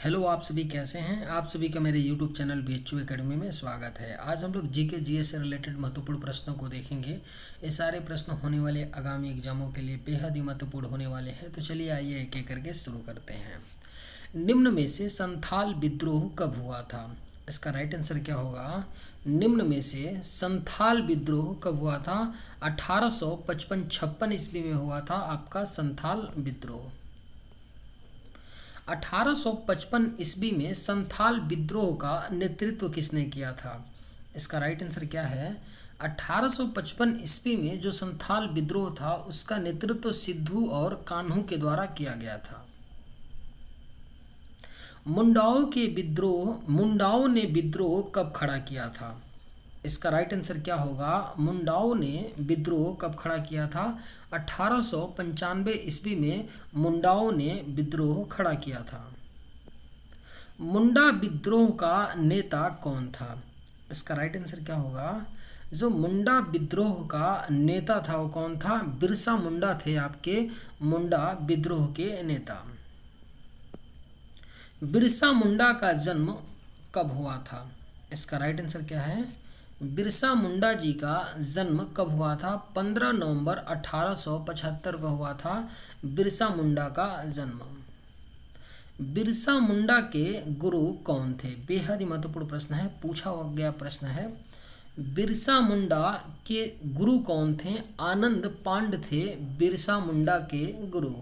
Hello, आप सभी कैसे हैं। आप सभी का मेरे यूट्यूब चैनल BHU एकेडमी में स्वागत है। आज हम लोग जीके जीएस से रिलेटेड महत्वपूर्ण प्रश्नों को देखेंगे। ये सारे प्रश्न होने वाले आगामी एग्जामों के लिए बेहद ही महत्वपूर्ण होने वाले हैं। तो चलिए आइए एक एक करके शुरू करते हैं। निम्न में से संथाल विद्रोह कब हुआ था? इसका राइट आंसर क्या होगा? निम्न में से संथाल विद्रोह कब हुआ था? 1855-56 ईस्वी में हुआ था आपका संथाल विद्रोह। 1855 ईस्वी में संथाल विद्रोह का नेतृत्व किसने किया था? इसका राइट आंसर क्या है? 1855 ईस्वी में जो संथाल विद्रोह था उसका नेतृत्व सिद्धू और कान्हू के द्वारा किया गया था। मुंडाओं ने विद्रोह कब खड़ा किया था? इसका राइट आंसर क्या होगा? मुंडाओं ने विद्रोह कब खड़ा किया था? 1895 ईस्वी में मुंडाओं ने विद्रोह खड़ा किया था। मुंडा विद्रोह का नेता कौन था? इसका राइट आंसर क्या होगा? जो मुंडा विद्रोह का नेता था वो कौन था? बिरसा मुंडा थे आपके मुंडा विद्रोह के नेता। बिरसा मुंडा का जन्म कब हुआ था? इसका राइट आंसर क्या है? बिरसा मुंडा जी का जन्म कब हुआ था? 15 नवंबर 1875 को हुआ था बिरसा मुंडा का जन्म। बिरसा मुंडा के गुरु कौन थे? बेहद ही महत्वपूर्ण प्रश्न है, पूछा गया प्रश्न है। बिरसा मुंडा के गुरु कौन थे? आनंद पांड थे बिरसा मुंडा के गुरु।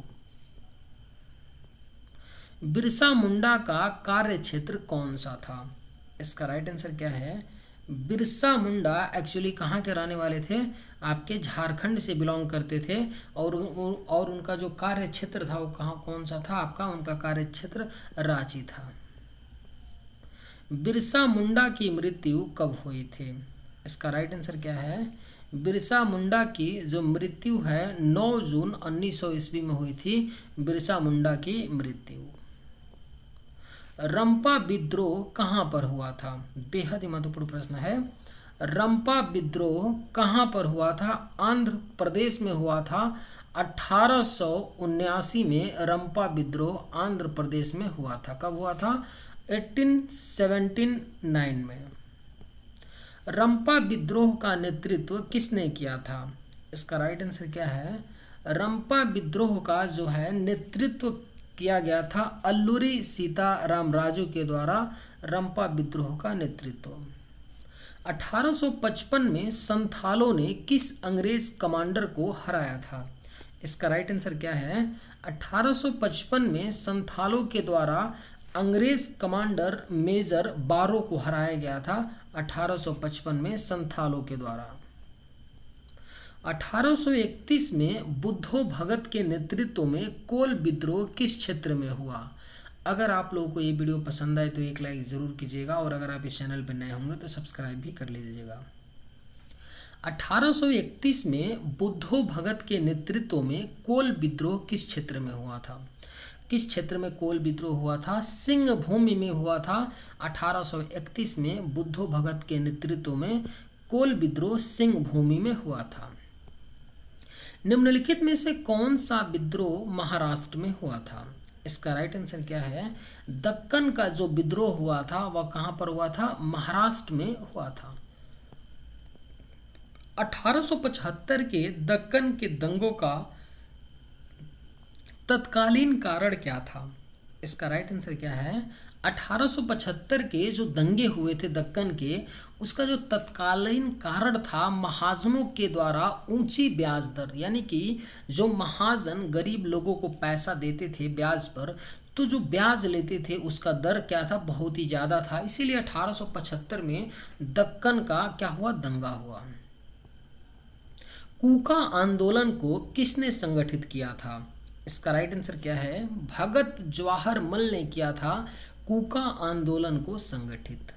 बिरसा मुंडा का कार्य क्षेत्र कौन सा था? इसका राइट आंसर क्या है? बिरसा मुंडा एक्चुअली कहाँ के रहने वाले थे? आपके झारखंड से बिलोंग करते थे और उनका जो कार्य क्षेत्र था वो कौन सा था आपका? उनका कार्य क्षेत्र रांची था। बिरसा मुंडा की मृत्यु कब हुई थी? इसका राइट आंसर क्या है? बिरसा मुंडा की जो मृत्यु है 9 जून 1900 ईस्वी में हुई थी बिरसा मुंडा की मृत्यु। रंपा विद्रोह कहाँ पर हुआ था? बेहद ही महत्वपूर्ण प्रश्न है। रंपा विद्रोह कहाँ पर हुआ था? आंध्र प्रदेश में हुआ था। 1879 में रंपा विद्रोह आंध्र प्रदेश में हुआ था। कब हुआ था? 1879 में। रंपा विद्रोह का नेतृत्व किसने किया था? इसका राइट आंसर क्या है? रंपा विद्रोह का जो है नेतृत्व किया गया था अल्लूरी सीताराम राजू के द्वारा रंपा विद्रोह का नेतृत्व। 1855 में संथालों ने किस अंग्रेज कमांडर को हराया था? इसका राइट आंसर क्या है? 1855 में संथालों के द्वारा अंग्रेज कमांडर मेजर बारो को हराया गया था 1855 में संथालों के द्वारा। 1831 में बुद्धो भगत के नेतृत्व में कोल विद्रोह किस क्षेत्र में हुआ? अगर आप लोगों को ये वीडियो पसंद आए तो एक लाइक ज़रूर कीजिएगा और अगर आप इस चैनल पर नए होंगे तो सब्सक्राइब भी कर लीजिएगा। 1831 में बुद्धो भगत के नेतृत्व में कोल विद्रोह किस क्षेत्र में हुआ था? किस क्षेत्र में कोल विद्रोह हुआ था? सिंह भूमि में हुआ था। 1831 में बुद्धो भगत के नेतृत्व में कोल विद्रोह सिंह भूमि में हुआ था। निम्नलिखित में से कौन सा विद्रोह महाराष्ट्र में हुआ था? इसका राइट आंसर क्या है? दक्कन का जो विद्रोह हुआ था वह कहाँ पर हुआ था? महाराष्ट्र में हुआ था। 1875 के दक्कन के दंगों का तत्कालीन कारण क्या था? इसका राइट आंसर क्या है? 1875 के जो दंगे हुए थे दक्कन के, उसका जो तत्कालीन कारण था महाजनों के द्वारा ऊंची ब्याज दर, यानी कि जो महाजन गरीब लोगों को पैसा देते थे ब्याज पर, तो जो ब्याज लेते थे उसका दर क्या था? बहुत ही ज़्यादा था। इसीलिए 1875 में दक्कन का क्या हुआ? दंगा हुआ। कूका आंदोलन को किसने संगठित किया था? इसका राइट आंसर क्या है? भगत जवाहर मल ने किया था कूका आंदोलन को संगठित।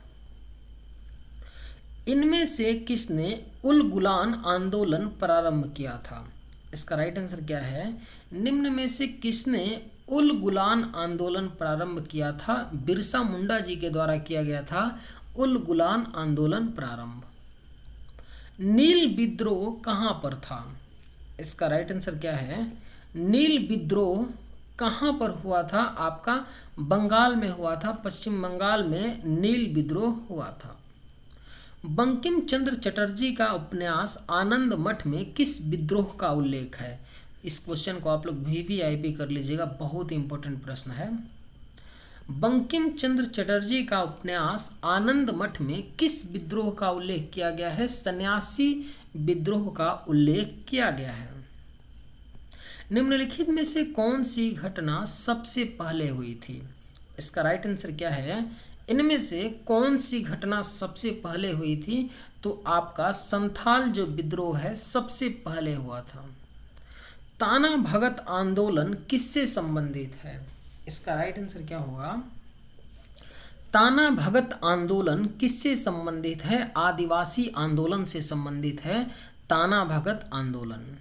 इनमें से किसने उल गुलान आंदोलन प्रारंभ किया था? इसका राइट आंसर क्या है? निम्न में से किसने उल गुलान आंदोलन प्रारंभ किया था? बिरसा मुंडा जी के द्वारा किया गया था उल गुलान आंदोलन प्रारंभ। नील विद्रोह कहाँ पर था? इसका राइट आंसर क्या है? नील विद्रोह कहाँ पर हुआ था? आपका बंगाल में हुआ था, पश्चिम बंगाल में नील विद्रोह हुआ था। बंकिम चंद्र चटर्जी का उपन्यास आनंद मठ में किस विद्रोह का उल्लेख है? इस क्वेश्चन को आप लोग वीवीआईपी कर लीजिएगा, बहुत इंपॉर्टेंट प्रश्न है। बंकिम चंद्र चटर्जी का उपन्यास आनंद मठ में किस विद्रोह का उल्लेख किया गया है? सन्यासी विद्रोह का उल्लेख किया गया है। निम्नलिखित में से कौन सी घटना सबसे पहले हुई थी? इसका राइट आंसर क्या है? इनमें से कौन सी घटना सबसे पहले हुई थी? तो आपका संथाल जो विद्रोह है सबसे पहले हुआ था। ताना भगत आंदोलन किससे संबंधित है? इसका राइट आंसर क्या होगा? ताना भगत आंदोलन किससे संबंधित है? आदिवासी आंदोलन से संबंधित है ताना भगत आंदोलन।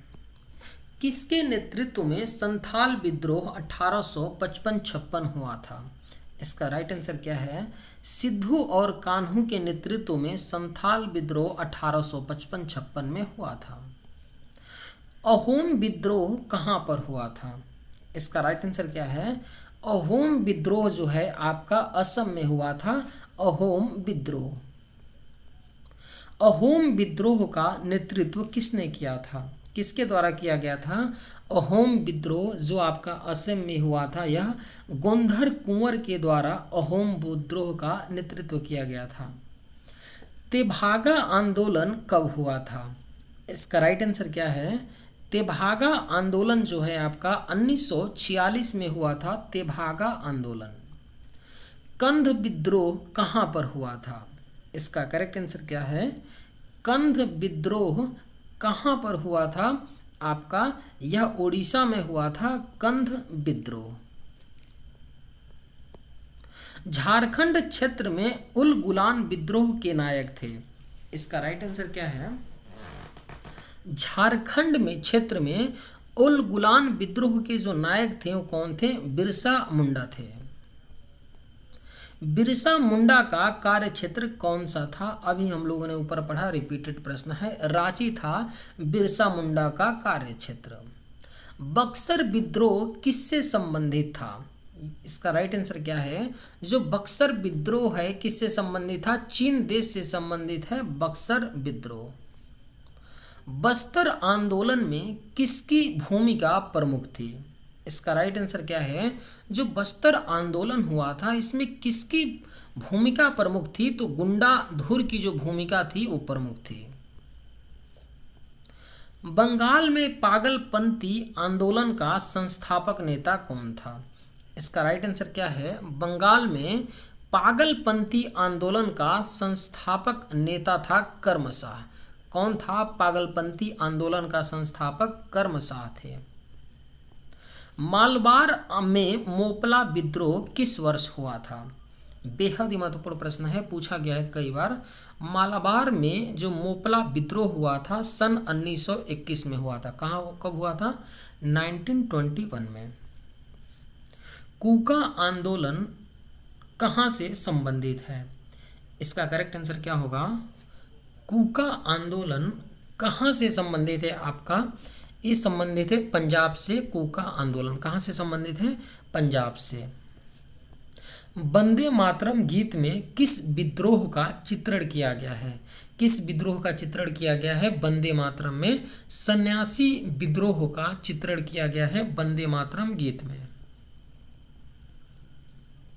किसके नेतृत्व में संथाल विद्रोह 1855-56 हुआ था? इसका राइट आंसर क्या है? सिद्धू और कान्हू के नेतृत्व में संथाल विद्रोह 1855-56 में हुआ था। अहोम विद्रोह कहाँ पर हुआ था? इसका राइट आंसर क्या है? अहोम विद्रोह जो है आपका असम में हुआ था। अहोम विद्रोह, अहोम विद्रोह का नेतृत्व किसने किया था? किसके द्वारा किया गया था? अहोम विद्रोह जो आपका असम में हुआ था, यह गोंधर कुंवर के द्वारा अहोम विद्रोह का नेतृत्व किया गया था। तेभागा आंदोलन कब हुआ था? इसका राइट आंसर क्या है? तेभागा आंदोलन जो है आपका 1946 में हुआ था। तेभागा आंदोलन। कंध विद्रोह कहाँ पर हुआ था? इसका करेक्ट आंसर क्या है? कंध विद्रोह कहाँ पर हुआ था? आपका यह उड़ीसा में हुआ था कंध विद्रोह। झारखंड क्षेत्र में उल गुलान विद्रोह के नायक थे। इसका राइट आंसर क्या है? झारखंड में क्षेत्र में उल गुलान विद्रोह के जो नायक थे वो कौन थे? बिरसा मुंडा थे। बिरसा मुंडा का कार्य क्षेत्र कौन सा था? अभी हम लोगों ने ऊपर पढ़ा, रिपीटेड प्रश्न है। रांची था बिरसा मुंडा का कार्य क्षेत्र। बक्सर विद्रोह किससे संबंधित था? इसका राइट आंसर क्या है? जो बक्सर विद्रोह है किससे संबंधित था? चीन देश से संबंधित है बक्सर विद्रोह। बस्तर आंदोलन में किसकी भूमिका प्रमुख थी? इसका राइट आंसर क्या है? जो बस्तर आंदोलन हुआ था इसमें किसकी भूमिका प्रमुख थी? तो गुंडा धुर की जो भूमिका थी वो प्रमुख थी। बंगाल में पागलपंथी आंदोलन का संस्थापक नेता कौन था? इसका राइट आंसर क्या है? बंगाल में पागलपंथी आंदोलन का संस्थापक नेता था कर्मशाह। कौन था पागलपंथी आंदोलन का संस्थापक? कर्मशाह थे। मालबार में मोपला विद्रोह किस वर्ष हुआ था? बेहद ही महत्वपूर्ण प्रश्न है, पूछा गया है कई बार। मालाबार में जो मोपला विद्रोह हुआ था सन 1921 में हुआ था। कहाँ, कब हुआ था? 1921 में। कूका आंदोलन कहाँ से संबंधित है? इसका करेक्ट आंसर क्या होगा? कूका आंदोलन कहाँ से संबंधित है? आपका ये संबंधित है पंजाब से। कूका आंदोलन कहाँ से संबंधित है? पंजाब से। वंदे मातरम गीत में किस विद्रोह का चित्रण किया गया है? किस विद्रोह का चित्रण किया गया है? वंदे मातरम में सन्यासी विद्रोह का चित्रण किया गया है वंदे मातरम गीत में।